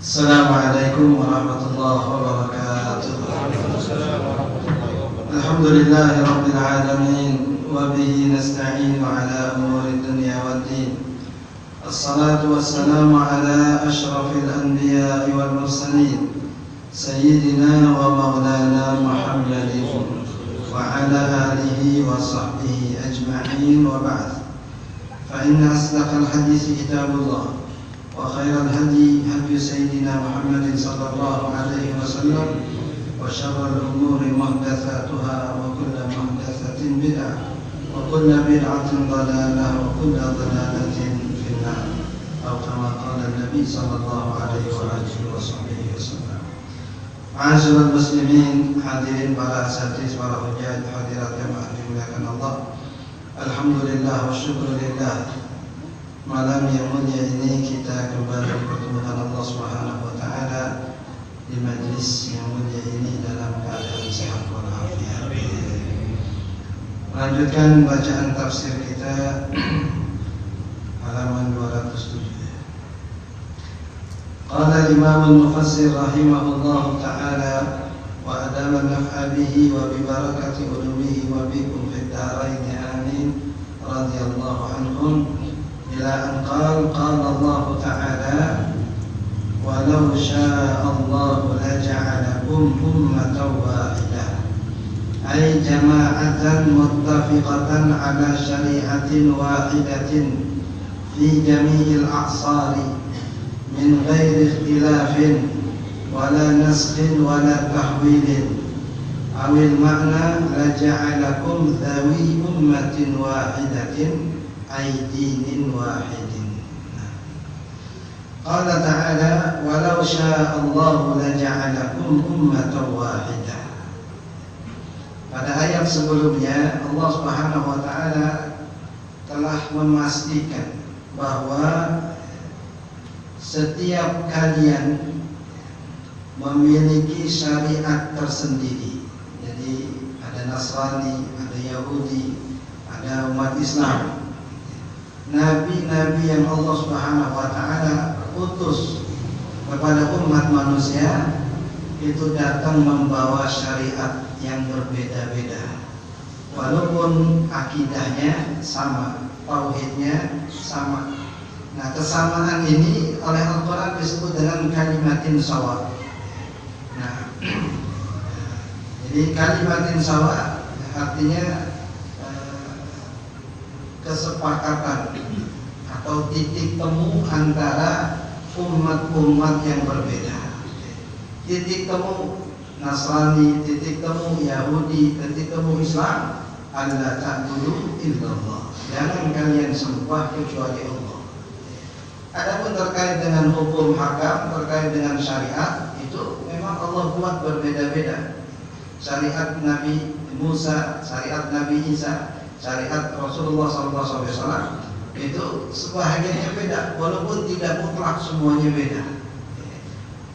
Assalamualaikum warahmatullahi wabarakatuh. Alhamdulillahi rabbil alamin wa bihi nasta'inu ala umuri dunya waddin. Assalatu wassalamu ala asyrafil anbiya'i wal mursalin sayyidina wa maulana Muhammadin wa ala alihi wa sahbihi ajma'in wa ba'd. Fa inna asdaqal hadits kitabullah wa khairal hadi hadi sayyidina Muhammadin sallallahu alaihi wasallam wa syarrul umuri muhdatsatuha wa kullu muhdatsatin bid'ah wa kullu bid'atin dhalalah wa kullu dhalalatin finnar atau kama qala Nabi sallallahu alaihi wa alihi wasallam. Ma'asyiral muslimin, hadirin para asatidz, para hujjah, hadirat jamaah dimuliakan Allah. Alhamdulillah wa syukurillah. Malam yang mulia ini kita kembali bertemukan Allah Subhanahu wa taala di majlis yang mulia ini dalam keadaan sehat walafiat. Melanjutkan bacaan tafsir kita halaman 207. Qala Imam al-Mufassir rahimahullah taala wa adama naf'a bihi wa bi barakati ulumihi wa bikum fid darain amin radhiyallahu anhum. إلى أن قال الله تعالى ولو شاء الله لجعلكم أمة واحدة أي جماعة متفقة على شريعة واحدة في جميع الأعصار من غير اختلاف ولا نسخ ولا تحويل أو المعنى لجعلكم ذوي أمة واحدة أي دين واحد. قال تعالى ولو شاء الله لجعلكم أمة واحدة. Pada ayat sebelumnya Allah Subhanahu wa taala telah memastikan bahwa setiap kalian memiliki syariat tersendiri. Jadi ada Nasrani, ada Yahudi, ada umat Islam. Nabi-nabi yang Allah Subhanahu wa taala utus kepada umat manusia itu datang membawa syariat yang berbeda-beda. Walaupun akidahnya sama, tauhidnya sama. Nah, kesamaan ini oleh Al-Qur'an disebut dengan kalimatin sawa. Nah, jadi kalimatin sawa artinya kesepakatan atau titik temu antara umat-umat yang berbeda. Titik temu Nasrani, titik temu Yahudi, titik temu Islam, alla ta'budu illallah. Jangan kalian sembah kecuali Allah. Adapun terkait dengan hukum hakam, terkait dengan syariat, itu memang Allah buat berbeda-beda. Syariat Nabi Musa, syariat Nabi Isa, syariat Rasulullah SAW itu sebahagiannya beda, walaupun tidak mutlak semuanya beda.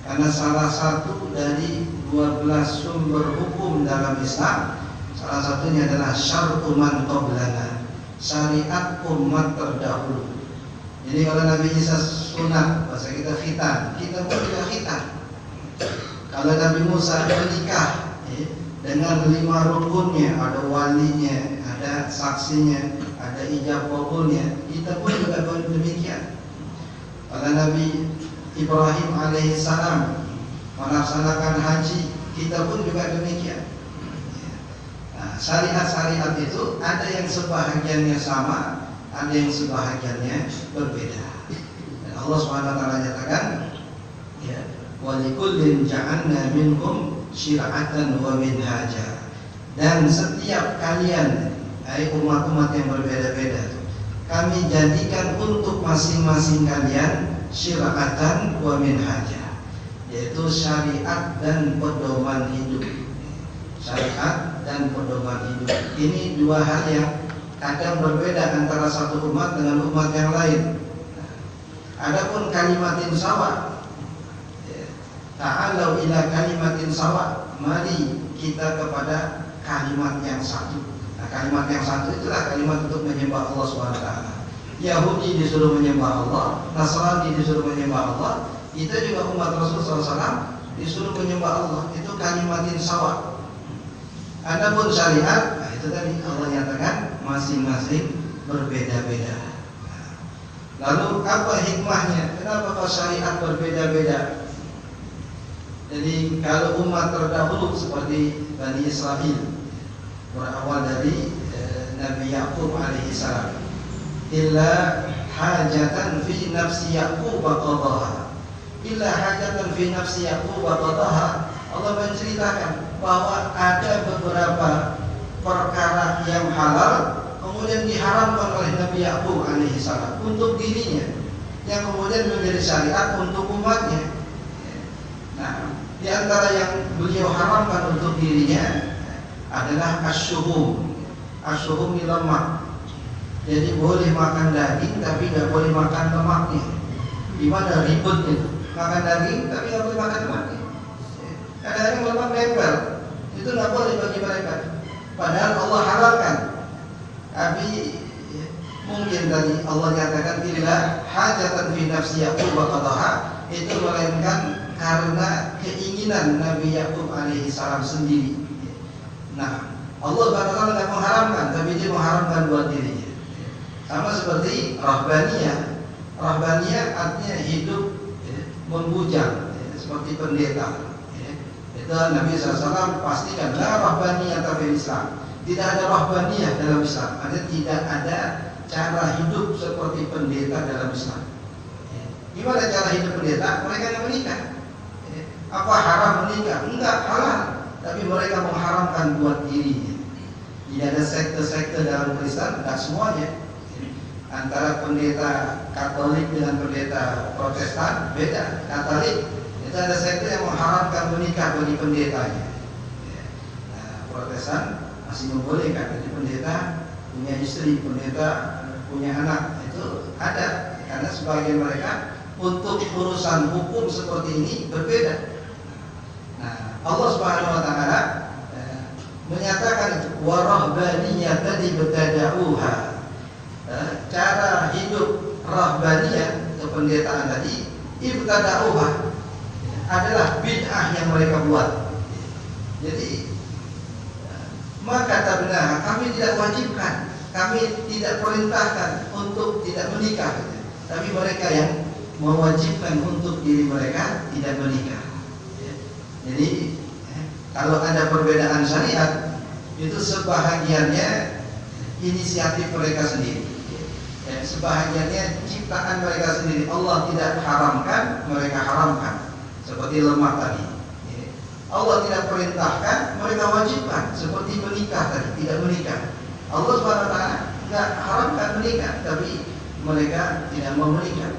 Karena salah satu dari 12 sumber hukum dalam Islam, salah satunya adalah syar'u man qablana, syariat umat terdahulu. Jadi kalau Nabi Isa sunat, bahasa kita khitan, kita pun juga khitan. Kalau Nabi Musa menikah dengan 5 rukunnya, ada walinya, ada saksinya, ada ijab kabulnya, kita pun juga demikian. Kalau Nabi Ibrahim alaihissalam melaksanakan haji, kita pun juga demikian. Nah, syariat-syariat itu ada yang sebahagiannya sama, ada yang sebahagiannya berbeda. Dan Allah SWT nyatakan, ya, walikullin ja'alna minkum syir'atan wa minhaja. Dan setiap kalian, umat-umat yang berbeda-beda, kami jadikan untuk masing-masing kalian syir'atan wa minhaja, yaitu syariat dan pedoman hidup. Syariat dan pedoman hidup ini dua hal yang kadang berbeda antara satu umat dengan umat yang lain. Adapun kalimatin sawa, ta'alau ila kalimatin sawa, mari kita kepada kalimat yang satu. Nah, kalimat yang satu itulah kalimat untuk menyembah Allah SWT. Yahudi disuruh menyembah Allah, Nasrani disuruh menyembah Allah, Kita juga umat Rasulullah SAW disuruh menyembah Allah, itu kalimatin sawa. Adapun syariat, nah itu tadi Allah nyatakan masing-masing berbeda-beda. Lalu apa hikmahnya? Kenapa kok syariat berbeda-beda? Jadi kalau umat terdahulu seperti Bani Israel berawal dari Nabi Yaqub alaihissalam, illa hajatan fi nafsi Yaqub qadaha, illa hajatan fi nafsi Yaqub qadaha. Allah menceritakan bahwa ada beberapa perkara yang halal kemudian diharamkan oleh Nabi Yaqub alaihissalam untuk dirinya, yang kemudian menjadi syariat untuk umatnya. Nah, di antara yang beliau haramkan untuk dirinya adalah asyuhum. Asyuhum ini lemak. Jadi boleh makan daging tapi tidak boleh makan lemaknya. Gimana ribet itu? Makan daging tapi tidak boleh makan lemaknya. Kadang-kadang lemak nempel, itu tidak boleh bagi mereka. Padahal Allah halalkan. Tapi mungkin tadi Allah nyatakan illa hajatan fi nafsi Yaqub qadaha, itu melainkan karena keinginan Nabi Yaqub alaihissalam sendiri. Nah, Allah SWT tidak mengharamkan, tapi dia mengharamkan buat dirinya. Sama seperti rahbaniyah. Rahbaniyah artinya hidup membujang, seperti pendeta. Itu Nabi SAW pastikan la rahbaniyah fil Islam. Tidak ada rahbaniyah dalam Islam. Tidak ada cara hidup seperti pendeta dalam Islam. Gimana cara hidup pendeta? Mereka yang menikah. Apa haram menikah? Enggak, halal. Tapi mereka mengharamkan buat dirinya. Tidak ada sekte-sekte dalam Kristen, enggak semuanya. Antara pendeta Katolik dengan pendeta Protestan beda. Katolik itu ada sekte yang mengharamkan menikah bagi pendetanya. Protestan masih membolehkan, jadi pendeta punya istri, pendeta punya anak, itu ada. Karena sebagian mereka untuk urusan hukum seperti ini berbeda. Nah, Allah Subhanahu wa taala menyatakan itu warahbaniyatan ibtada'uha. Cara hidup rahbaniyah atau pendetaan tadi ibtada'uha adalah bid'ah yang mereka buat. Jadi maka tabna, kami tidak wajibkan, kami tidak perintahkan untuk tidak menikah, tapi mereka yang mewajibkan untuk diri mereka tidak menikah. Jadi kalau ada perbedaan syariat, itu sebahagiannya inisiatif mereka sendiri, sebahagiannya ciptaan mereka sendiri. Allah tidak haramkan, mereka haramkan. Seperti lemak tadi, Allah tidak perintahkan, mereka wajibkan. Seperti menikah tadi, tidak menikah. Allah SWT tidak haramkan menikah, tapi mereka tidak mau menikah.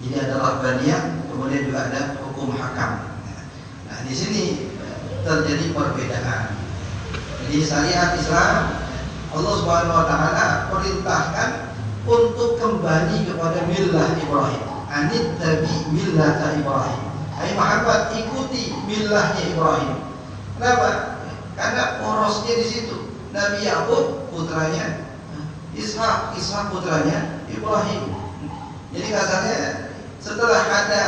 Ini adalah rahbaniyah, kemudian juga ada hukum hakam. Nah, di sini terjadi perbedaan. Jadi syariat Islam, Allah SWT perintahkan untuk kembali kepada millah Ibrahim. Anit tabi millata Ibrahim. Hai Muhammad, ikuti millahnya Ibrahim. Kenapa? Karena porosnya di situ. Nabi Yaqub putranya Ishak, Ishak putranya Ibrahim. Jadi kasarnya setelah ada,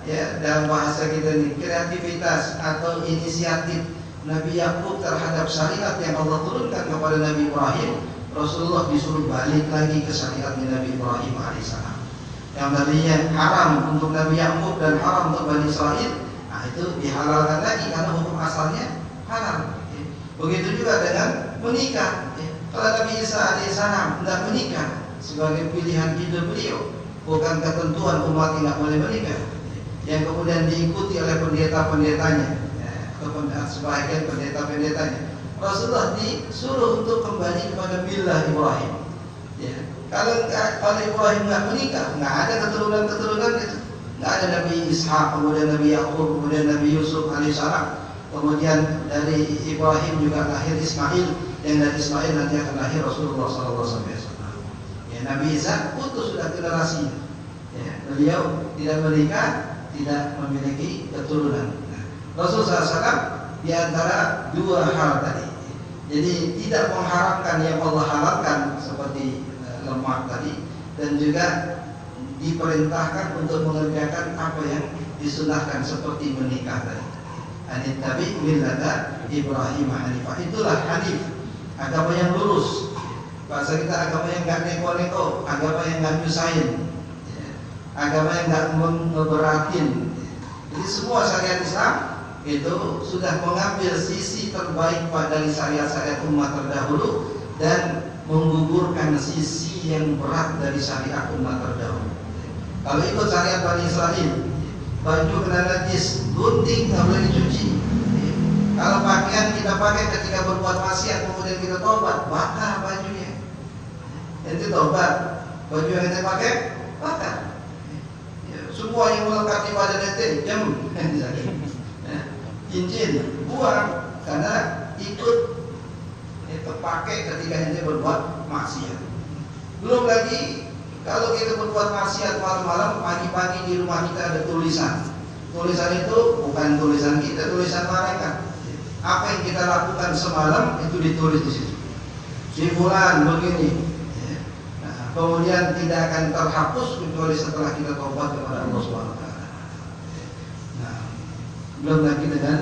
ya, dalam bahasa kita ini, kreativitas atau inisiatif Nabi Yaqub terhadap syariat yang Allah turunkan kepada Nabi Ibrahim, Rasulullah disuruh balik lagi ke syariatnya Nabi Ibrahim alaihissalam. Yang tadinya haram untuk Nabi Yaqub dan haram untuk Bani Israel, nah itu dihalalkan lagi karena hukum asalnya halal. Begitu juga dengan menikah. Kalau Nabi Isa alaihissalam tidak menikah sebagai pilihan hidup beliau, bukan ketentuan umat tidak boleh menikah, yang kemudian diikuti oleh pendeta-pendetanya, sebagian pendeta-pendetanya. Rasulullah disuruh untuk kembali kepada millah Ibrahim. Kalau Ibrahim nggak menikah, nggak ada keturunan itu, nggak ada Nabi Ishak, kemudian Nabi Yaqub, kemudian Nabi Yusuf alaihissalam, kemudian dari Ibrahim juga lahir Ismail, yang dari Ismail nanti akan lahir Rasulullah SAW. Ya, Nabi Isa putus sudah generasi. Ya, beliau tidak menikah, tidak memiliki keturunan. Nah, Rasulullah SAW di antara dua hal tadi. Jadi tidak mengharapkan yang Allah halalkan seperti lemak tadi, dan juga diperintahkan untuk mengerjakan apa yang disunahkan seperti menikah tadi. Hanif tabi millata Ibrahim Hanifah. Itulah Hanif, agama yang lurus. Bahasa kita agama yang nggak neko-neko, agama yang nggak nyusahin, agama yang nggak ngeberatin. Jadi semua syariat Islam itu sudah mengambil sisi terbaik dari syariat-syariat umat terdahulu dan menggugurkan sisi yang berat dari syariat umat terdahulu. Kalau ikut syariat Bani Israel, baju kena najis, gunting nggak boleh dicuci. Kalau pakaian kita pakai ketika berbuat maksiat kemudian kita tobat, bakar bajunya. Nanti tobat, baju yang kita pakai bakar. Semua yang melekat di badan ente jam, cincin buang karena ikut terpakai ketika ente berbuat maksiat. Belum lagi kalau kita berbuat maksiat malam-malam, pagi-pagi di rumah kita ada tulisan. Tulisan itu bukan tulisan kita, tulisan malaikat. Apa yang kita lakukan semalam itu ditulis di situ. Si fulan begini. Nah, kemudian tidak akan terhapus kecuali setelah kita taubat kepada Allah SWT. Nah, belum lagi dengan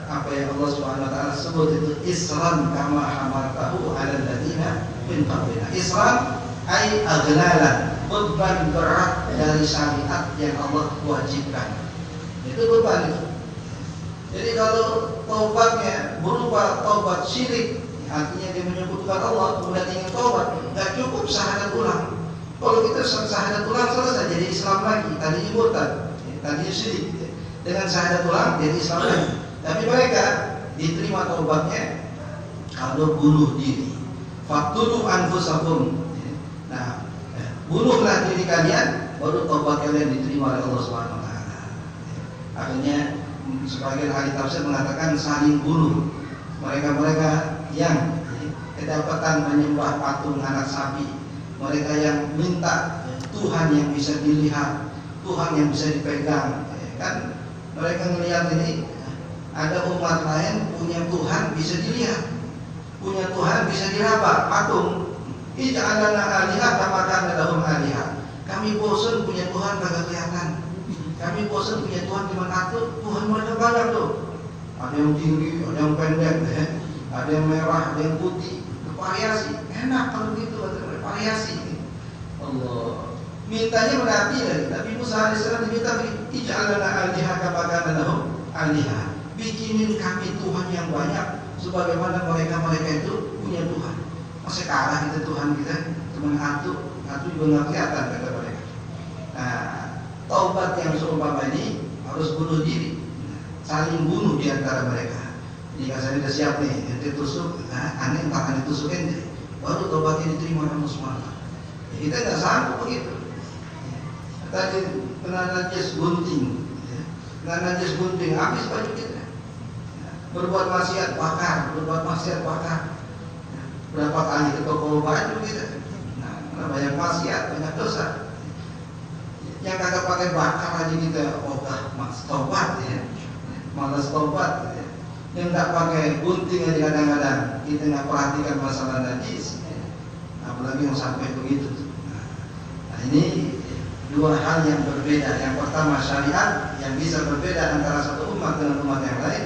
apa yang Allah SWT sebut itu isran kama hamaltahu 'alal ladina min qablina. Isran ai aghlalan, beban berat dari syariat yang Allah wajibkan. Itu beban itu. Jadi kalau taubatnya berupa taubat syirik, artinya dia menyebutkan Allah kemudian ingin taubat, nggak cukup syahadat ulang. Kalau kita syahadat ulang selesai jadi Islam lagi, tadinya murtad, tadinya syirik. Dengan syahadat ulang jadi Islam lagi. Tapi mereka diterima taubatnya kalau bunuh diri. Faqtulu anfusakum. Nah, bunuhlah diri kalian, baru taubat kalian diterima oleh Allah Subhanahu wa taala. Akhirnya sebagian ahli tafsir mengatakan saling bunuh. Mereka-mereka yang kedapatan menyembah patung anak sapi, mereka yang minta Tuhan yang bisa dilihat, Tuhan yang bisa dipegang. Kan mereka melihat ini ada umat lain punya Tuhan bisa dilihat, punya Tuhan bisa diraba, patung. Ij'alana alihah kama kana lahum alihah. Kami bosan punya Tuhan kagak kelihatan. Kami bosan punya Tuhan di mana tuh? Tuhan mereka banyak tuh. Ada yang tinggi, ada yang pendek, ada yang merah, ada yang putih, bervariasi. Enak kalau gitu, bervariasi. Allah. Mintanya berarti lagi, tapi Musa alaihissalam diminta ij'alana alihah kama kana lahum alihah. Bikinin kami Tuhan yang banyak sebagaimana mereka-mereka itu punya Tuhan. Masa kalah kita Tuhan kita cuma ngatu juga nggak kelihatan kata mereka. Nah, taubat yang seumpama ini harus bunuh diri, saling bunuh di antara mereka. Jika saya sudah siap nih, ente tusuk, aneh entah aneh tusuk ente, baru taubatnya diterima oleh Allah SWT. Ya, kita nggak sanggup begitu. Tadi kena najis gunting, kena najis gunting, habis baju kita. Berbuat maksiat bakar, berbuat maksiat bakar. Berapa kali ke toko baju kita, nah, karena banyak maksiat, banyak dosa. Yang kagak pakai bakar aja kita, mas tobat ya, malas tobat. Ya. Yang nggak pakai gunting aja kadang-kadang kita nggak perhatikan masalah najis, ya. Apalagi yang sampai begitu. Nah, ini dua hal yang berbeda. Yang pertama syariat yang bisa berbeda antara satu umat dengan umat yang lain.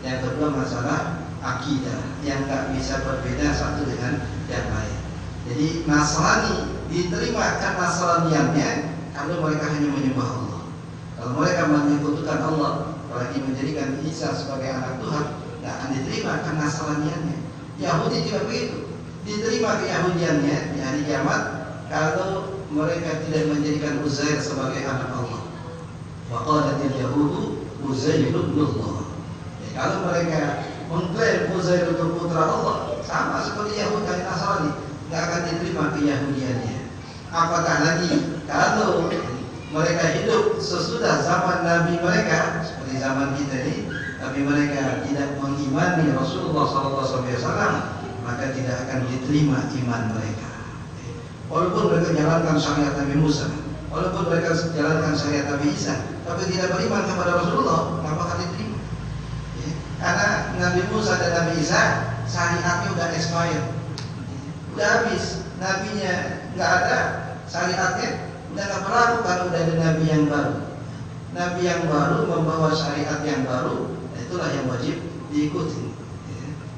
Yang kedua masalah akidah yang tak bisa berbeda satu dengan yang lain. Jadi Nasrani diterima kan Nasraniannya kalau mereka hanya menyembah Allah. Kalau mereka menyekutukan Allah, apalagi menjadikan Isa sebagai anak Tuhan, tidak akan diterima kan Nasraniannya. Yahudi juga begitu, diterima keyahudiannya di hari kiamat kalau mereka tidak menjadikan Uzair sebagai anak Allah. Wa qalatil yahudu Uzair ibn Allah. Kalau mereka mengklaim Uzair itu putra Allah, sama seperti Yahudi dan Nasrani, tidak akan diterima keyahudiannya. Apatah lagi kalau mereka hidup sesudah zaman Nabi mereka, seperti zaman kita ini, tapi mereka tidak mengimani Rasulullah SAW, maka tidak akan diterima iman mereka. Walaupun mereka jalankan syariat Nabi Musa, walaupun mereka jalankan syariat Nabi Isa, tapi tidak beriman kepada Rasulullah, nggak bakal diterima. Karena Nabi Musa dan Nabi Isa syariatnya udah expired, udah habis, nabinya nggak ada, syariatnya Udah nggak berlaku kalau udah ada nabi yang baru. Nabi yang baru membawa syariat yang baru, itulah yang wajib diikuti.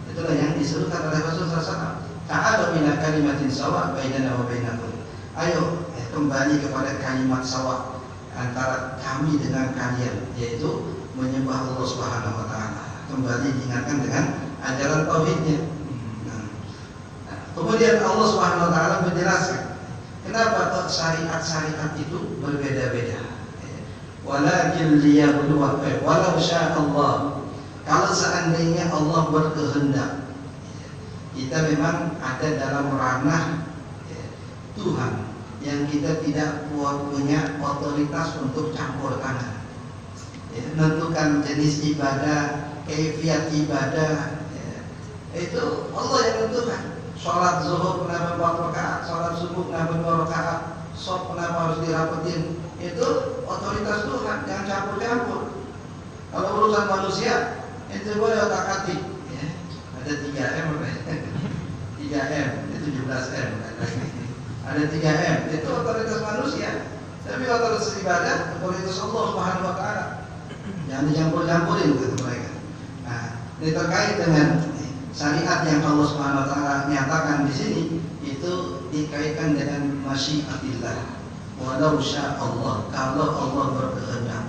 Itulah yang disuruhkan oleh Rasulullah SAW. Ta'ala ila kalimatin sawa bainana wa bainakum. Ayo kembali kepada kalimat sawa antara kami dengan kalian, yaitu menyembah Allah Subhanahu wa taala. Kembali diingatkan dengan ajaran tauhidnya. Kemudian Allah Subhanahu wa taala menjelaskan kenapa kok syariat-syariat itu berbeda-beda. Walakin liyabluwakum walau sya'allah. Kalau seandainya Allah berkehendak, kita memang ada dalam ranah Tuhan yang kita tidak punya otoritas untuk campur tangan. Menentukan jenis ibadah, kaifiat ibadah, itu Allah yang menentukan. Sholat zuhur kenapa 4 rakaat, sholat subuh kenapa 2 rakaat, shop kenapa harus dirapetin, itu otoritas Tuhan, yang campur-campur. Kalau urusan manusia, itu boleh otak-atik. Ada 3M, 3M, itu 17M. Ada 3M, itu otoritas manusia. Tapi otoritas ibadah, otoritas Allah Subhanahu wa taala. Jangan dicampur-campurin kata mereka. Nah, ini terkait dengan syariat yang Allah Subhanahu wa taala nyatakan di sini, itu dikaitkan dengan masyiatillah. Walau sya'allah, kalau Allah berkehendak.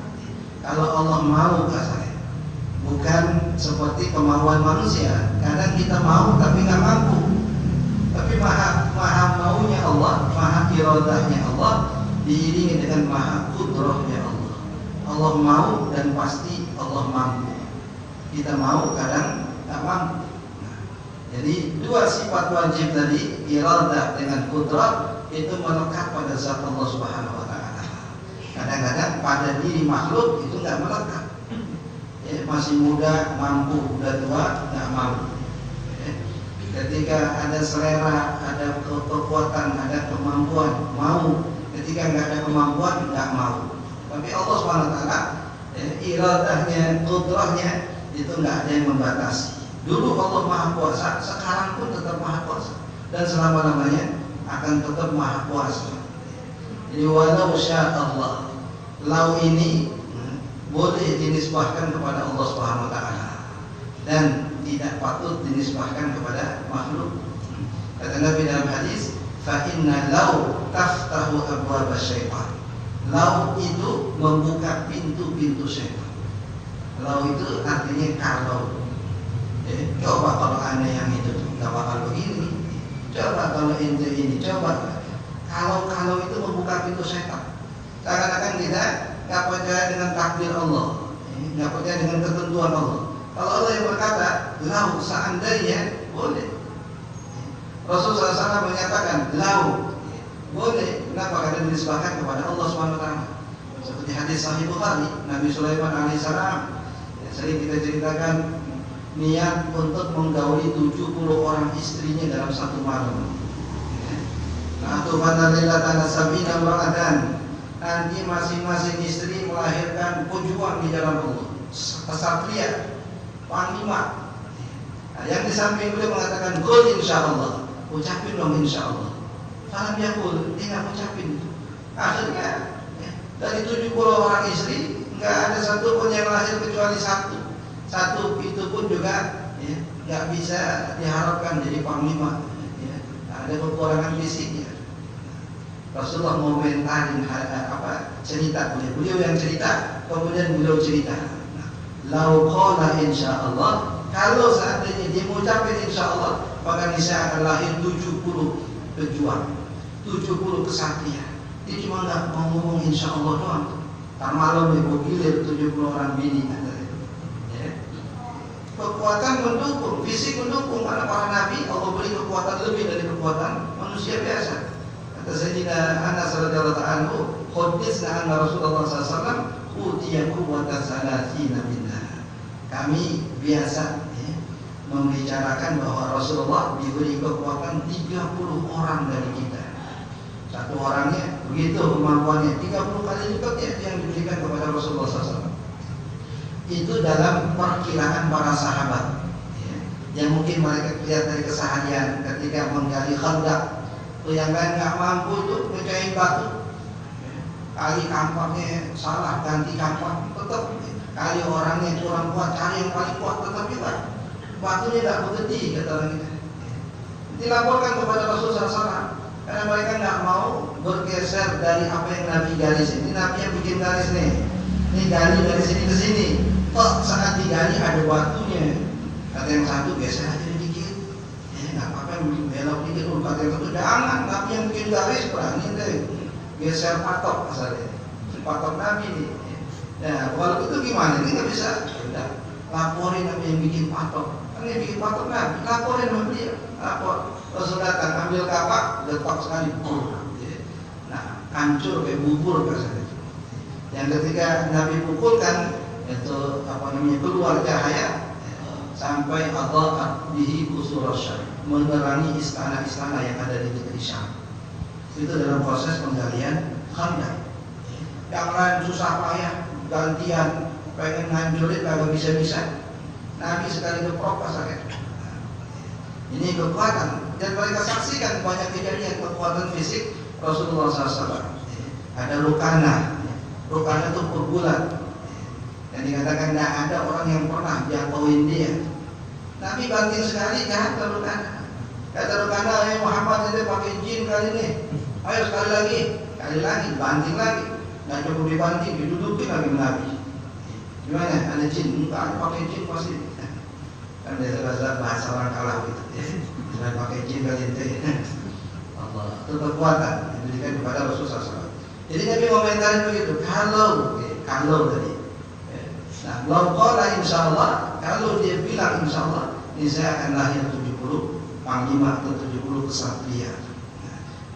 Kalau Allah mau kasarnya. Bukan seperti kemauan manusia. Kadang kita mau tapi nggak mampu. Tapi maha maunya Allah, maha iradahnya Allah diiringi dengan maha kudrahnya Allah. Allah mau dan pasti Allah mampu. Kita mau kadang nggak mampu. Jadi dua sifat wajib tadi, iradah dengan kudrah, itu melekat pada zat Allah Subhanahu wa taala. Kadang-kadang pada diri makhluk itu nggak melekat. Masih muda mampu, udah tua nggak mampu. Ketika ada selera, ada kekuatan, ada kemampuan, mau. Ketika nggak ada kemampuan, nggak mau. Tapi Allah SWT, iradahnya, kudrahnya itu nggak ada yang membatasi. Dulu Allah Maha Kuasa, sekarang pun tetap Maha Kuasa, dan selama-lamanya akan tetap Maha Kuasa. Jadi walau sya'allah, lau ini boleh dinisbahkan kepada Allah Subhanahu wa taala dan tidak patut dinisbahkan kepada makhluk. Kata Nabi dalam hadis, fa inna lau taftahu abwaab syaitan. Lau itu membuka pintu-pintu syaitan. Lau itu artinya kalau. Coba kalau aneh yang itu enggak bakal begini. Coba kalau ente ini, coba. Kalau itu membuka pintu syaitan. Seakan-akan kita nggak percaya dengan takdir Allah, nggak percaya dengan ketentuan Allah. Kalau Allah yang berkata, lau seandainya boleh. Rasulullah SAW menyatakan, lau boleh. Kenapa? Karena dinisbahkan kepada Allah SWT. Seperti hadis Sahih Bukhari, Nabi Sulaiman alaihissalam, sering kita ceritakan niat untuk menggauli 70 orang istrinya dalam satu malam. Nah, Tuhan lailatan sabina ma'adan. Nanti masing-masing istri melahirkan pejuang di dalam Allah, kesatria, panglima. Nah, yang di samping beliau mengatakan qul insyaallah, ucapin dong insyaallah. Kalau dia qul, dia nggak ucapin. Akhirnya dari 70 orang istri nggak ada satu pun yang lahir kecuali satu. Satu itu pun juga nggak bisa diharapkan jadi panglima. Ada kekurangan fisiknya. Rasulullah momentarin cerita beliau yang cerita, kemudian beliau cerita. Lau qala insyaallah, kalau seandainya dia mengucapkan insyaallah, maka niscaya akan lahir 70 pejuang, 70 kesatria. Dia cuma nggak mau ngomong insyaallah doang. Tak malam ibu gilir 70 orang bini. Kekuatan mendukung, fisik mendukung, karena para nabi Allah beri kekuatan lebih dari kekuatan manusia biasa. Sayyidina Anas radhiyallahu anhu haditsna anna Rasulullah sallallahu utiya quwwatan salatina billah. Kami biasa membicarakan bahwa Rasulullah diberi kekuatan 30 orang dari kita. Satu orangnya begitu kemampuannya 30 kali lipat yang diberikan kepada Rasulullah SAW. Itu dalam perkiraan para sahabat. Yang mungkin mereka lihat dari keseharian ketika menggali khandak. Yang lain nggak mampu itu mecahin batu, kali kampaknya salah ganti kampak tetap, kali orangnya kurang kuat cari yang paling kuat tetap juga batunya tidak berhenti, kata orang kita. Dilaporkan kepada Rasulullah SAW karena mereka nggak mau bergeser dari apa yang Nabi garis. Ini Nabi yang bikin garis nih, ini gali dari sini ke sini. Kok saat digali ada batunya, kata yang satu geser aja dikit, nggak apa-apa belok dikit dulu. Kata yang satu jangan, Nabi yang bikin garis berani deh geser patok asalnya, patok Nabi nih. Nah kalau itu gimana? Ini nggak bisa. Udah laporin Nabi yang bikin patok. Kan yang bikin patok Nabi, laporin sama dia. Lapor, Rasul datang ambil kapak, letak sekali, nah hancur kayak bubur kasarnya. Yang ketika Nabi pukulkan itu apa namanya keluar cahaya sampai Allah bihi qusur Syam, menerangi istana-istana yang ada di negeri Syam. Itu dalam proses penggalian Khandaq. Yang lain susah payah gantian pengen ngancurin kagak bisa-bisa. Nabi sekali geprok kasarnya. Ini kekuatan, dan mereka saksikan banyak kejadian kekuatan fisik Rasulullah SAW. Ada Rukana itu pergulat, dan dikatakan tidak ada orang yang pernah jatuhin dia. Nabi banting sekali jahat ke Rukana. Kata Rukana, Muhammad ini pakai jin kali ini. Ayo sekali lagi, banting lagi. Nggak cukup dibanting, didudukin lagi Nabi. Gimana? Ada jin? Enggak, pakai jin pasti. Kan bahasa orang kalah gitu ya. Jangan pakai jin kali itu. Allah, itu kekuatan yang diberikan kepada Rasulullah SAW. Jadi Nabi komentarin begitu. Kalau tadi. Nah, qala insyaallah, kalau dia bilang insyaallah, ini saya akan lahir 70 panglima atau 70 kesatria.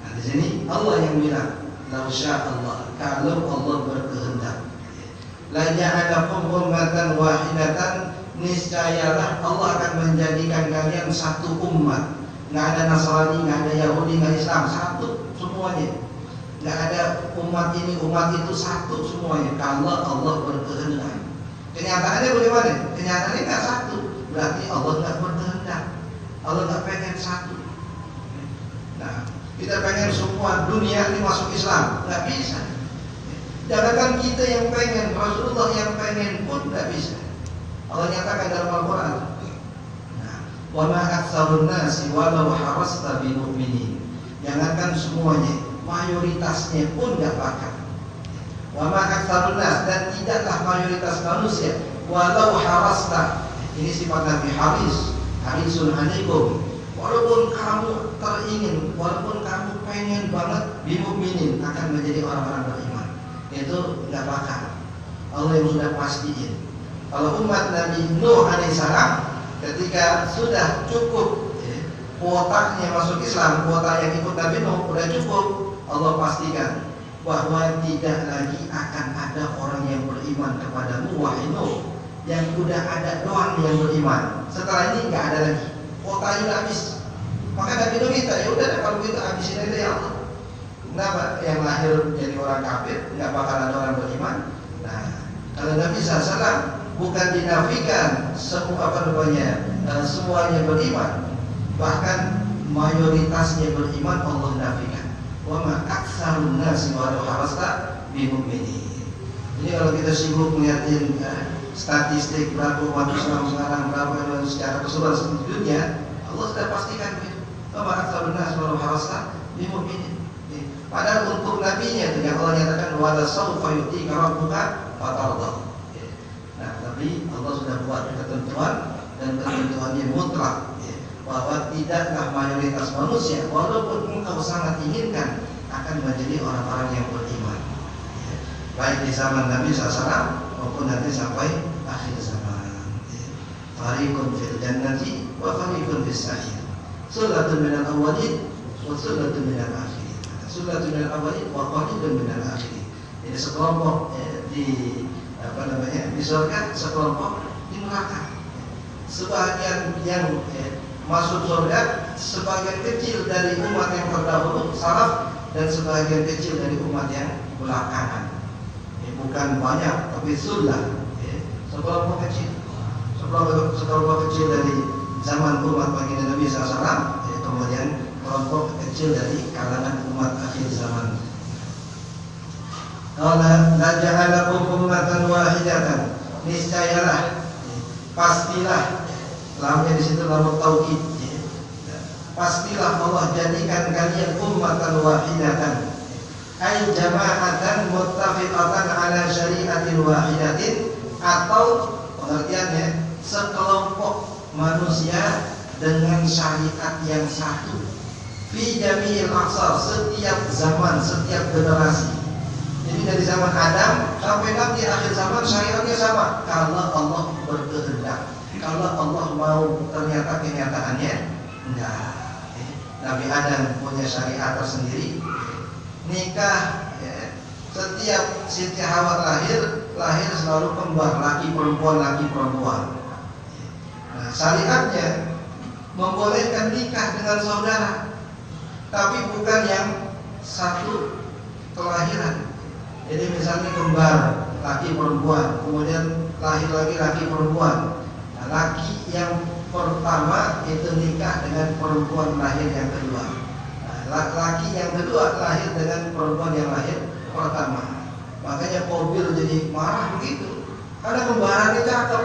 Nah, di sini Allah yang bilang, "Lau Allah, kalau Allah berkehendak, la ja'alakum ummatan wahidatan." Niscayalah Allah akan menjadikan kalian satu umat. Nggak ada Nasrani, nggak ada Yahudi, nggak Islam, satu semuanya. Nggak ada umat ini, umat itu, satu semuanya. Kalau Allah berkehendak. Kenyataannya bagaimana? Kenyataannya nggak satu. Berarti Allah nggak berkehendak. Allah nggak pengen satu. Nah, kita pengen semua dunia ini masuk Islam, nggak bisa. Jangankan kita yang pengen, Rasulullah yang pengen pun nggak bisa. Allah nyatakan dalam Al-Quran, wa ma aktsarun nasi walau harasta bimu'minin. Jangankan semuanya, mayoritasnya pun gak bakal. Wa ma aktsarun nas, dan tidaklah mayoritas manusia walau harasta. Ini sifat Nabi harisun alaikum. Walaupun kamu teringin, walaupun kamu pengen banget bimu'minin akan menjadi orang-orang beriman, itu gak bakal. Allah yang sudah pastiin. Kalau umat Nabi Nuh alaihissalam ketika sudah cukup kuotanya masuk Islam, kuota yang ikut Nabi Nuh sudah cukup, Allah pastikan bahwa tidak lagi akan ada orang yang beriman kepadamu wahai Nuh. Yang sudah ada doang yang beriman. Setelah ini nggak ada lagi, kuotanya sudah habis. Maka Nabi Nuh minta, ya udah kalau kita habisin aja ya Allah. Kenapa? Yang lahir jadi orang kafir nggak bakal ada orang beriman. Nah, kalau Nabi SAW bukan dinafikan semua semuanya beriman, bahkan mayoritasnya beriman Allah nafikan. Wa ma aktsarun nasi walau harasta bimu'minin. Ini kalau kita sibuk melihatin statistik berapa umat Islam sekarang, berapa secara keseluruhan dunia, Allah sudah pastikan begitu. Wa ma aktsarun nasi walau harasta bimu'minin. Padahal untuk nabinya itu yang Allah nyatakan wa la sawfa yu'tika rabbuka fatardah. Nah, tapi Allah sudah buat ketentuan, dan ketentuannya mutlak, bahwa tidaklah mayoritas manusia, walaupun engkau sangat inginkan, akan menjadi orang-orang yang beriman, baik di zaman Nabi SAW maupun nanti sampai akhir zaman. Fariqun fil jannati wa fariqun fis sa'ir. Sulatun minal awwalin wa sulatun minal akhirin. Sulatun minal awwalin wa qalilun minal akhirin. Jadi sekelompok di surga, sekelompok di neraka. Sebagian yang masuk surga, sebagian kecil dari umat yang terdahulu salaf, dan sebagian kecil dari umat yang belakangan. Bukan banyak, tapi sulah. Sekelompok kecil dari zaman umat baginda Nabi SAW, kemudian kelompok kecil dari kalangan umat akhir zaman. qala la ja'alakum ummatan wahidatan, niscayalah, pastilah, lamnya di situ lam taukid, pastilah Allah jadikan kalian ummatan wahidatan, ay jama'atan muttafiqatan ala syari'atin wahidatin, atau pengertiannya sekelompok manusia dengan syariat yang satu, fi jami'il aqsar, setiap zaman, setiap generasi. Jadi dari zaman Adam sampai nanti akhir zaman syariatnya sama, kalau Allah berkehendak. Kalau Allah mau ternyata kenyataannya enggak. Nabi Adam punya syariat tersendiri, nikah, setiap Siti Hawa lahir selalu kembar, laki perempuan. Nah, syariatnya membolehkan nikah dengan saudara, tapi bukan yang satu kelahiran. Jadi misalnya kembar, laki perempuan, kemudian lahir lagi laki perempuan. Nah, laki yang pertama itu nikah dengan perempuan lahir yang kedua. Nah, laki yang kedua lahir dengan perempuan yang lahir pertama. Makanya Qabil jadi marah begitu, karena kembarannya cakep.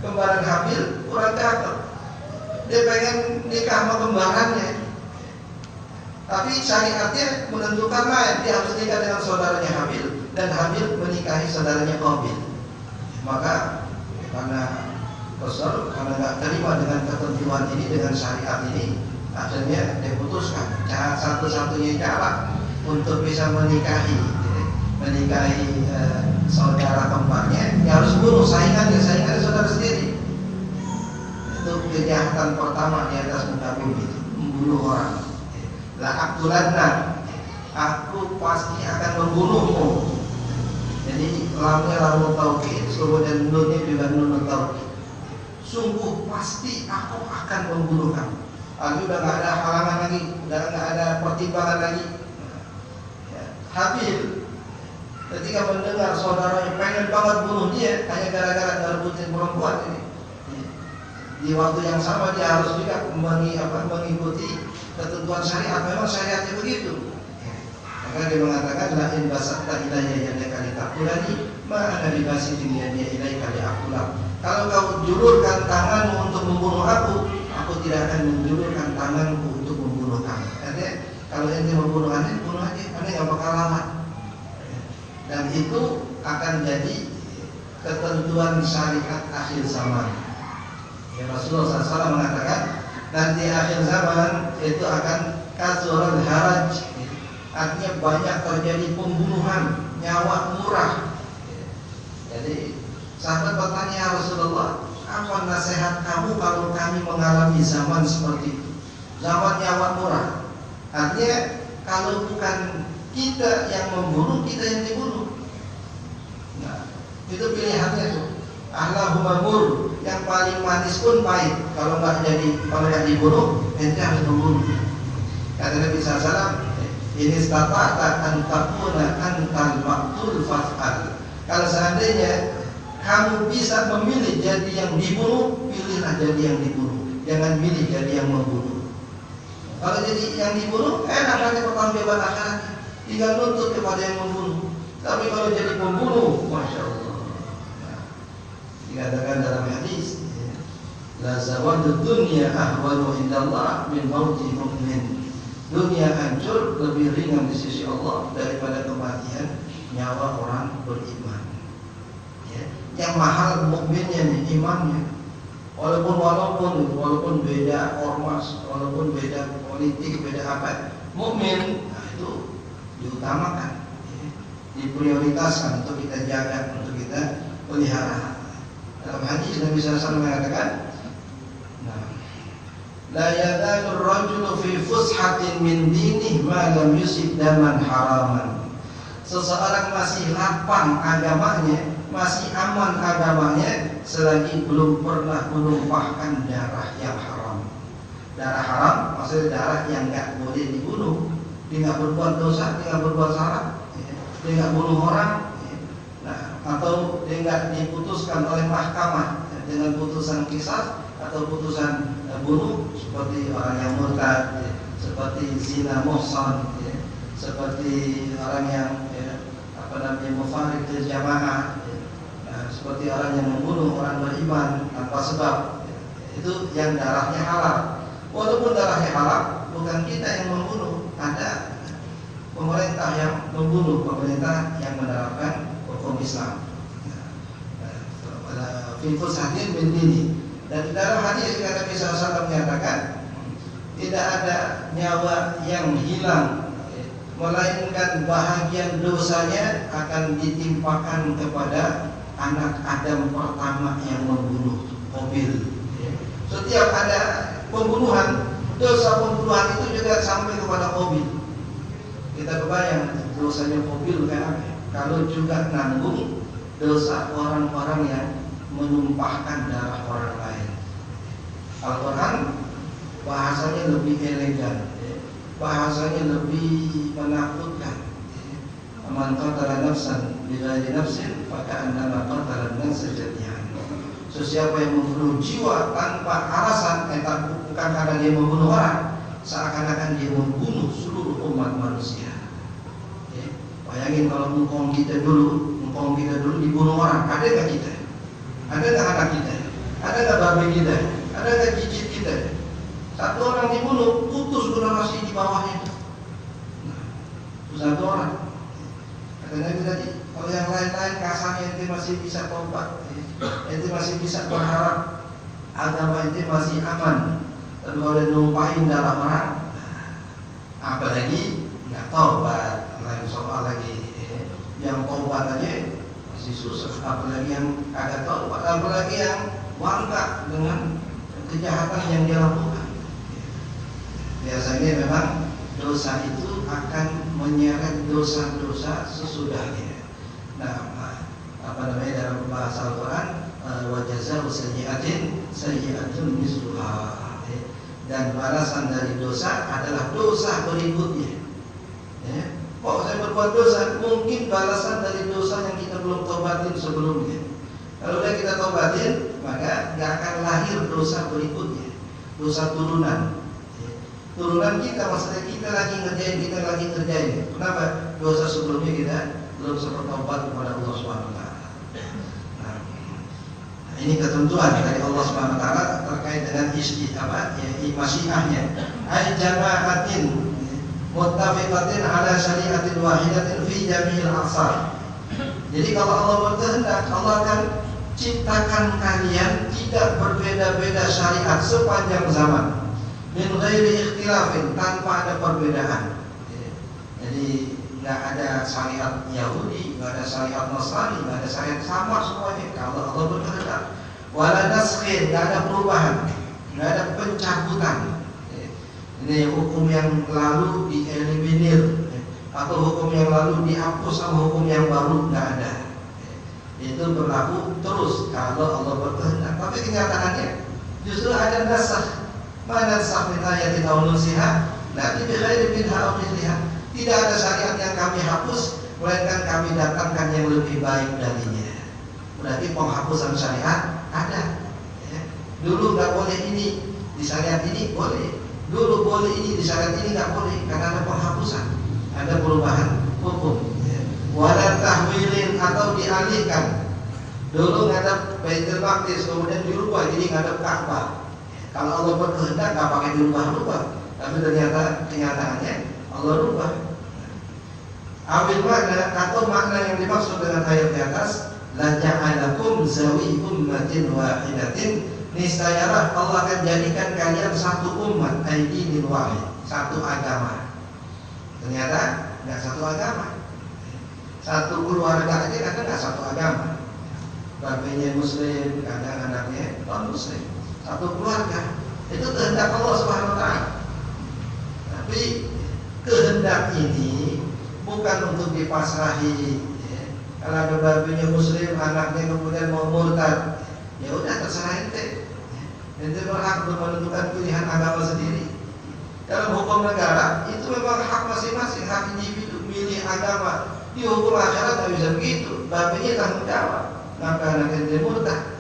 Kembaran Habil kurang cakep, dia pengen nikah sama kembarannya, tapi syariatnya menentukan lain, dia harus nikah dengan saudaranya Habil, dan Habil menikahi saudaranya Qabil. Maka karena kesal, karena nggak terima dengan ketentuan ini, dengan syariat ini, akhirnya dia putuskan satu-satunya cara untuk bisa menikahi saudara kembarnya, ya harus bunuh saingannya saudara sendiri. Itu kejahatan pertama di atas muka bumi, membunuh orang. La aqtulanna, aku pasti akan membunuhmu. Jadi lamnya lamu taukid, kemudian nunnya juga nun taukid. Sungguh pasti aku akan membunuh kamu. Udah nggak ada halangan lagi, udah nggak ada pertimbangan lagi. Habil ketika mendengar saudaranya pengen banget bunuh dia hanya gara-gara ngerebutin perempuan ini, di waktu yang sama dia harus juga mengikuti ketentuan syariat. Memang syariatnya begitu. Maka dia mengatakan, la in basatta ilayya yadaka litaqulani ma ana bibasitin yadi ilaika liaqulam. Kalau kau julurkan tanganmu untuk membunuh aku tidak akan menjulurkan tanganku untuk membunuh kamu. Artinya kalau ente membunuh ane, bunuh aja, ane nggak bakal lama. Dan itu akan jadi ketentuan syariat akhir zaman. Ya, Rasulullah SAW mengatakan nanti akhir zaman itu akan kasurul haraj, artinya banyak terjadi pembunuhan, nyawa murah. Jadi sahabat bertanya, ya Rasulullah, apa nasihat kamu kalau kami mengalami zaman seperti itu, zaman nyawa murah? Artinya kalau bukan kita yang membunuh, kita yang dibunuh. Nah, itu pilihannya tuh. Allahumma mur, yang paling manis pun pahit. Kalau nggak dibunuh, ente harus membunuh. Kata Nabi SAW, ini stata'ta an takuna antal maqtul faf'al. Kalau seandainya kamu bisa memilih jadi yang dibunuh, pilihlah jadi yang dibunuh. Jangan pilih jadi yang membunuh. Kalau jadi yang dibunuh, enak aja pertanggungjawaban akhiratnya, tinggal nuntut kepada yang membunuh. Tapi kalau jadi pembunuh, masya Allah. Nah, dikatakan dalam hadis, la zawadu dunya ahwanu indallah min mauti mu'min. Dunia hancur lebih ringan di sisi Allah daripada kematian nyawa orang beriman. Ya. Yang mahal mukminnya nih, imannya. Walaupun beda ormas, walaupun beda politik, beda apa, mukmin, nah itu diutamakan, ya, diprioritaskan untuk kita jaga, untuk kita pelihara. Dalam hadis Nabi SAW mengatakan, la yadalur rajulu fi fushatin min dinih ma lam yusib daman haraman. Seseorang masih lapang agamanya, masih aman agamanya selagi belum pernah menumpahkan darah yang haram. Darah haram maksudnya darah yang nggak boleh dibunuh. Dia nggak berbuat dosa, dia nggak berbuat salah, dia nggak bunuh orang, nah, atau dia nggak diputuskan oleh mahkamah dengan putusan kisah atau putusan bunuh, seperti orang yang murtad, seperti zina muhsan, seperti orang yang mufarid jamaah, seperti orang yang membunuh orang beriman tanpa sebab, itu yang darahnya halal. Walaupun darahnya halal, bukan kita yang membunuh, ada pemerintah yang membunuh, pemerintah yang menerapkan hukum Islam. Fiqhus hadin bin dini. Dan dalam hadis Nabi SAW menyatakan tidak ada nyawa yang hilang, melainkan bahagian dosanya akan ditimpakan kepada anak Adam pertama yang membunuh Qabil. Setiap ada pembunuhan, dosa pembunuhan itu juga sampai kepada Qabil. Kita kebayang dosanya Qabil kayak apa? Kalau juga nanggung dosa orang-orang yang menumpahkan darah orang lain. Al-Quran bahasanya lebih elegan, bahasanya lebih menakutkan. Man qatala nafsan bighairi nafsin faka'annama qatala an-nasa jami'an. Siapa yang membunuh jiwa tanpa alasan, bukan karena dia membunuh orang, seakan-akan dia membunuh seluruh umat manusia. Bayangin kalau engkong kita dulu dibunuh orang, ada nggak kita? Ada nggak anak kita? Ada nggak babi kita? Ada nggak cicit kita? Satu orang dibunuh, putus generasi di bawahnya. Nah, satu orang. Kata Nabi tadi, kalau yang lain-lain kasarnya itu masih bisa tobat, itu masih bisa berharap agama itu masih aman. Tapi kalau numpahin dalam orang, apalagi nggak tobat, lagi soal lagi yang tobat aja masih susah, apalagi yang agak tobat, apalagi yang bangga dengan kejahatan yang dia lakukan. Biasanya memang dosa itu akan menyeret dosa-dosa sesudahnya. Nah, dalam bahasa Al-Quran, wa jazaa'u sayyi'atin sayyi'atun misluha. Dan balasan dari dosa adalah dosa berikutnya. Kok saya berbuat dosa? Mungkin balasan dari dosa yang kita belum tobatin sebelumnya. Kalau udah kita tobatin, maka gak akan lahir dosa berikutnya, dosa turunan. Turunan kita, maksudnya kita lagi ngerjain. Kenapa? Dosa sebelumnya kita belum sempat tobat kepada Allah SWT. Nah, ini ketentuan dari Allah SWT terkait dengan masyiahnya. Ay jama'atin muttafiqatin ala syari'atin wahidatin fi jami'il a'sar. Jadi kalau Allah berkehendak, Allah akan ciptakan kalian tidak berbeda-beda syariat sepanjang zaman. Min ghairi ikhtilafin, tanpa ada perbedaan. Jadi nggak ada syariat Yahudi, nggak ada syariat Nasrani, nggak ada syariat, sama semuanya. Kalau Allah berkehendak, wala naskhin, nggak ada perubahan, nggak ada pencabutan. Ini hukum yang lalu dieliminir, atau hukum yang lalu dihapus sama hukum yang baru, nggak ada. Itu berlaku terus kalau Allah berkehendak. Tapi kenyataannya justru ada nasakh. Mana sah min ayatin aw nusiha la bi khairin minha aw mithliha. Tidak ada syariat yang kami hapus, melainkan kami datangkan yang lebih baik darinya. Berarti penghapusan syariat ada. Dulu nggak boleh ini, di syariat ini boleh. Dulu boleh ini, di syariat ini nggak boleh, karena ada penghapusan, ada perubahan hukum. Wala tahwilin, atau dialihkan. Dulu ngadap Baitul Maqdis, kemudian dirubah jadi ngadap Ka'bah. Kalau Allah berkehendak nggak pakai dirubah-rubah, tapi ternyata kenyataannya Allah rubah. Ambil makna atau makna yang dimaksud dengan ayat di atas, la ja'alakum zawi ummatin wahidatin, niscayalah Allah akan jadikan kalian satu umat, aidin wahid, satu agama. Ternyata nggak satu agama, satu keluarga aja kadang nggak satu agama. Babinya Muslim, kadang anaknya non Muslim. Satu keluarga, itu kehendak Allah Subhanahu wa Ta'ala. Tapi kehendak ini bukan untuk dipasrahi. Kalau ada babinya Muslim, anaknya kemudian mau murtad, ya udah terserah ente. Ente berhak untuk menentukan pilihan agama sendiri. Dalam hukum negara itu memang hak masing-masing, hak individu milih agama. Di hukum akhirat nggak bisa begitu. Babinya tanggung jawab, maka anak ente murtad.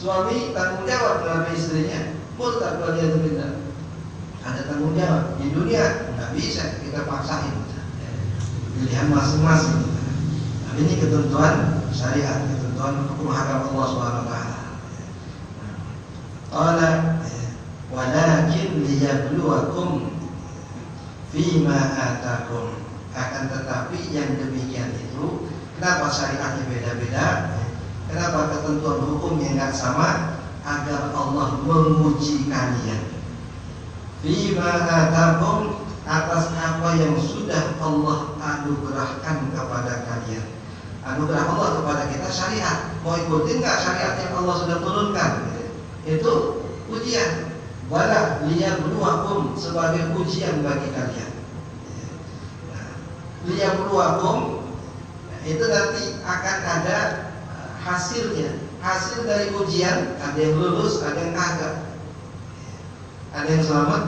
Suami tanggung jawab terhadap istrinya, murtad kalau dia tidak ada tanggung jawab. Di dunia nggak bisa kita paksain. pilihan masing-masing. Nah, ini ketentuan syariat, ketentuan hukum hakam Allah Subhanahu wa taala. Qala walakin liyabluwakum fima atakum. Akan tetapi yang demikian itu, kenapa syariatnya beda-beda? Kenapa ketentuan hukumnya nggak sama? Agar Allah menguji kalian. Fima atakum, atas apa yang sudah Allah anugerahkan kepada kalian. Anugerah Allah kepada kita syariat. Mau ikutin nggak syariat yang Allah sudah turunkan? Itu ujian. Wala liyabluwakum, sebagai ujian bagi kalian. Liyabluwakum itu nanti akan ada hasilnya. Hasil dari ujian, ada yang lulus, ada yang kagak. Ada yang selamat,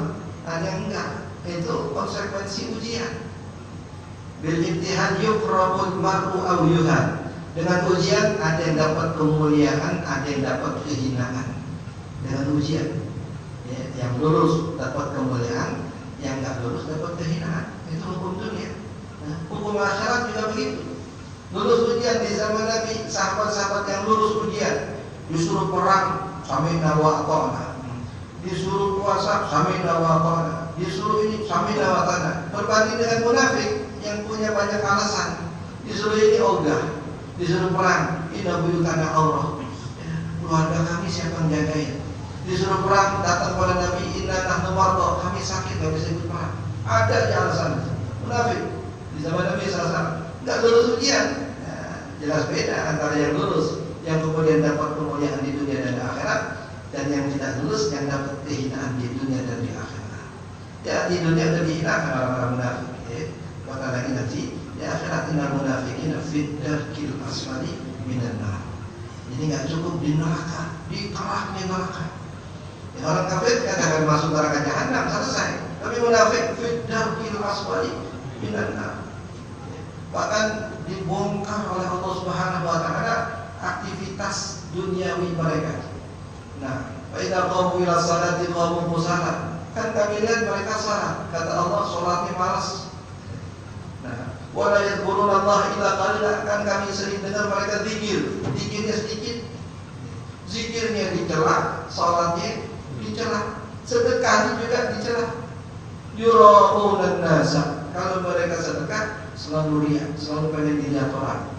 ada yang enggak. Itu konsekuensi ujian. Bil imtihan yukrabul mar'u aw yuhan. Dengan ujian ada yang dapat kemuliaan, ada yang dapat kehinaan. Dengan ujian, ya, yang lulus dapat kemuliaan, yang enggak lulus dapat kehinaan. Itu hukum dunia. Nah, hukum akhirat juga begitu. Lulus ujian di zaman Nabi, sahabat-sahabat yang lulus ujian disuruh perang, sami'na wa ata'na. Disuruh puasa, sami'na wa ata'na. Disuruh ini, sami'na wa ata'na. Berbanding dengan munafik yang punya banyak alasan. Disuruh ini ogah, disuruh perang, inna buyutana Allah. Keluarga kami siapa yang jagain? Disuruh perang, datang pada Nabi, inna nahnu marda, kami sakit, gak bisa ikut perang. Ada aja alasan. Munafik di zaman Nabi SAW nggak lulus ujian. Nah, jelas beda antara yang lulus, yang kemudian dapat kemuliaan di dunia dan di akhirat, dan yang tidak lulus, yang dapat kehinaan di dunia dan di akhirat. Ya, di dunia sudah dihinakan orang-orang munafik. Kata lagi nanti, di akhirat innal munafiqina fid darkil asfali minan nar. Jadi nggak cukup di neraka, di keraknya neraka. Ya, orang kafir katakan masuk neraka jahanam, selesai. Tapi munafik fid darkil asfali minan nar. Bahkan dibongkar oleh Allah Subhanahu wa taala aktivitas duniawi mereka. Nah, fa idza qamu ila salati qamu kusala. Kan kami lihat mereka salat, kata Allah salatnya malas. Nah, wa la yadhkuruna Allah illa qalila, kan kami sering dengar mereka zikir, zikirnya sedikit. Zikirnya dicela, salatnya dicela, sedekahnya juga dicela. Yura'una an-nasa, kalau mereka sedekah selalu riak, selalu pengen dilihat orang.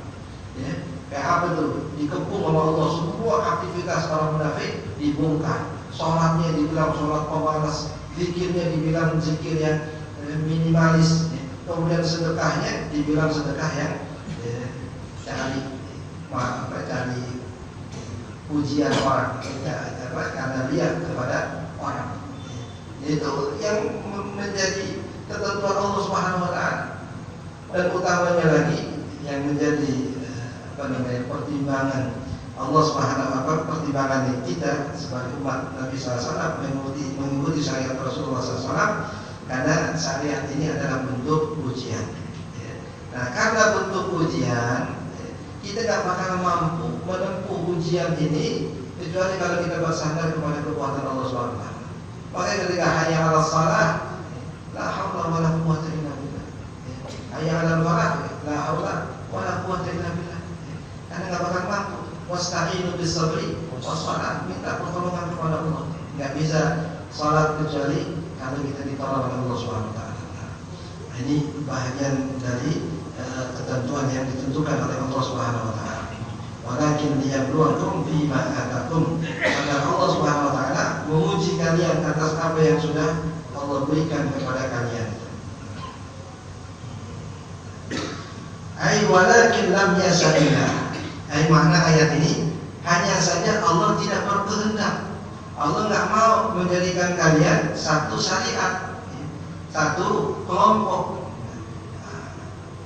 Ya, kayak apa tuh? Dikepung sama Allah, semua aktivitas orang munafik dibongkar. Sholatnya dibilang sholat pemalas, zikirnya dibilang zikir yang minimalis, ya. Kemudian sedekahnya dibilang sedekah yang cari pujian orang, karena lihat kepada orang. Itu yang menjadi ketentuan Allah Subhanahu wa taala. Dan utamanya lagi yang menjadi pertimbangan Allah Subhanahu wa taala, pertimbangan kita sebagai umat Nabi SAW mengikuti syariat Rasulullah SAW, karena syariat ini adalah bentuk ujian. Nah, karena bentuk ujian, kita tidak bakal mampu menempuh ujian ini kecuali kalau kita bersandar kepada kekuatan Allah Subhanahu wa taala. Makanya ketika hayya 'alas shalah, la haula wala quwwata illa billah. Hayya 'alal falah, la haula wala quwwata illa billah. Karena enggak bakal mampu. Wasta'inu bis sabri was shalah, minta pertolongan kepada Allah. Enggak bisa salat kecuali kalau kita ditolong oleh Allah Subhanahu wa taala. Nah, ini bahagian dari ketentuan yang ditentukan oleh Allah Subhanahu wa taala. Walakin liyabluwakum fima atakum. Karena Allah Subhanahu wa taala menguji kalian atas apa yang sudah Allah berikan kepada kalian. Ai walakin lam yasa'ina. Ai makna ayat ini, hanya saja Allah tidak berkehendak. Allah enggak mau menjadikan kalian satu syariat, satu kelompok.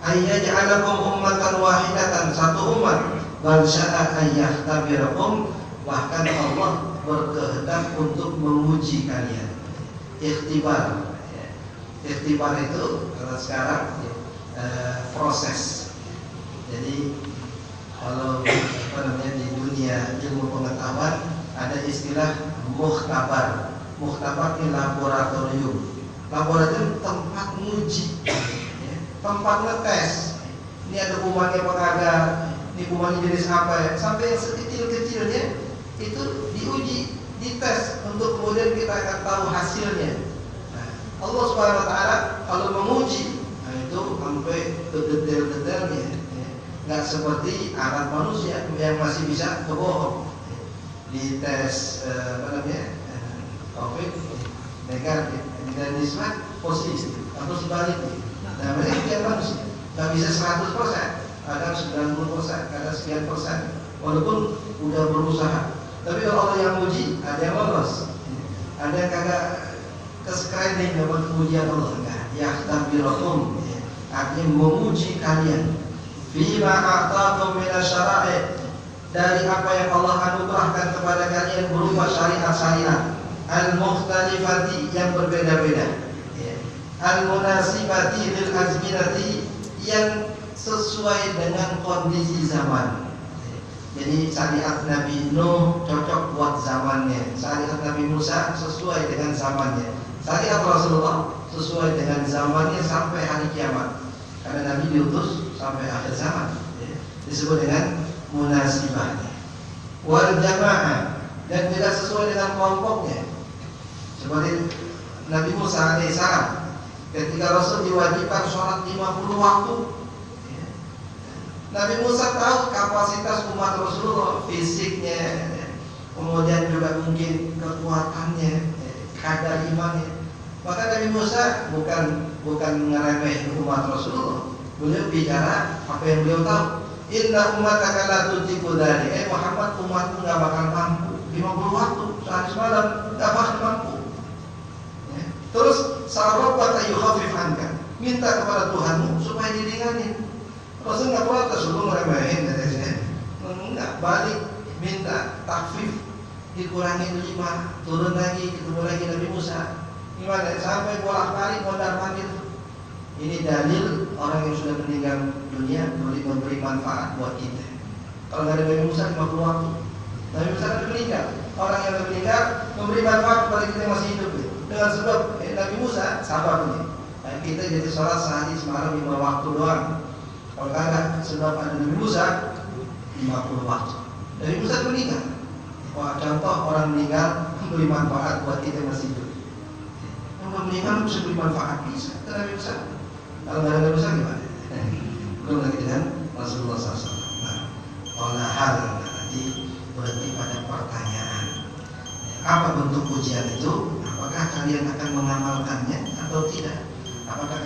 Ayyaj'alakum ummatan wahidatan, satu umat. Bal sya'a ayyahtabirakum, bahkan Allah berkehendak untuk menguji kalian. Ikhtibar. Ikhtibar itu kalau sekarang proses. Jadi kalau di dunia ilmu pengetahuan ada istilah mukhtabar. Mukhtabar ini laboratorium. Laboratorium tempat menguji. tempat ngetes. Ini ada kumannya apa kagak? Ini kumannya jenis apa ya? Sampai yang sekecil-kecilnya itu diuji, dites untuk kemudian kita akan tahu hasilnya. Nah, Allah Subhanahu Wa Taala kalau menguji, nah itu sampai ke detail-detailnya. Nggak seperti alat manusia yang masih bisa berbohong. Dites COVID negatif, organisme positif atau sebaliknya. Nah, mereka yang manusia nggak bisa 100%, kadang 90%, kadang sekian persen, walaupun udah berusaha. Tapi kalau Allah yang uji, ada yang lolos, ada yang kagak ke-screening dapat ujian Allah. Enggak, yahtabirakum, artinya menguji kalian. Bima a'takum minasyara'i, dari apa yang Allah anugerahkan kepada kalian berupa syariat-syariat al-mukhtalifati, yang berbeda-beda, al-munasibati lil azminati, yang sesuai dengan kondisi zaman. Jadi syariat Nabi Nuh cocok buat zamannya, syariat Nabi Musa sesuai dengan zamannya, syariat Rasulullah sesuai dengan zamannya sampai hari kiamat. Karena Nabi diutus sampai akhir zaman, disebut dengan munasibahnya. Wal jamaah, dan tidak sesuai dengan kelompoknya. Seperti Nabi Musa alaihissalam, ketika Rasul diwajibkan sholat 50 waktu, Nabi Musa tahu kapasitas umat Rasulullah, fisiknya, kemudian juga mungkin kekuatannya, kadar imannya. Maka Nabi Musa bukan ngeremehin umat Rasulullah. Beliau bicara apa yang beliau tahu. Inna ummataka la tutiku dzalik. Muhammad, umatmu enggak bakal mampu 50 waktu sehari semalam, enggak bakal mampu. Ya. Terus sahabat yukhafif anka, minta kepada Tuhanmu supaya diringanin. Rasul enggak protes, lu ngeremehin katanya. Enggak, balik minta takfif, dikurangin 5, turun lagi, ketemu lagi Nabi Musa. Gimana? Sampai bolak-balik mondar-mandir. Ini dalil orang yang sudah meninggal dunia memberi manfaat buat kita. Kalau nggak ada Nabi Musa 50 waktu, Nabi Musa kan meninggal. Orang yang meninggal memberi manfaat kepada kita yang masih hidup. Dengan sebab Nabi Musa sabar nih. Nah, kita jadi sholat sehari semalam 5 waktu doang. Kalau kagak sebab ada Nabi Musa 50 waktu. Nabi Musa meninggal. Wah, contoh orang meninggal memberi manfaat buat kita yang masih hidup. Yang meninggal bisa beri manfaat, bisa. Itu Nabi Musa. Kalau nggak ada Nabi Musa gimana? Belum lagi dengan Rasulullah SAW. Nah, olah hal nanti berarti pada pertanyaan. Apa bentuk ujian itu? Apakah kalian akan mengamalkannya atau tidak? Apakah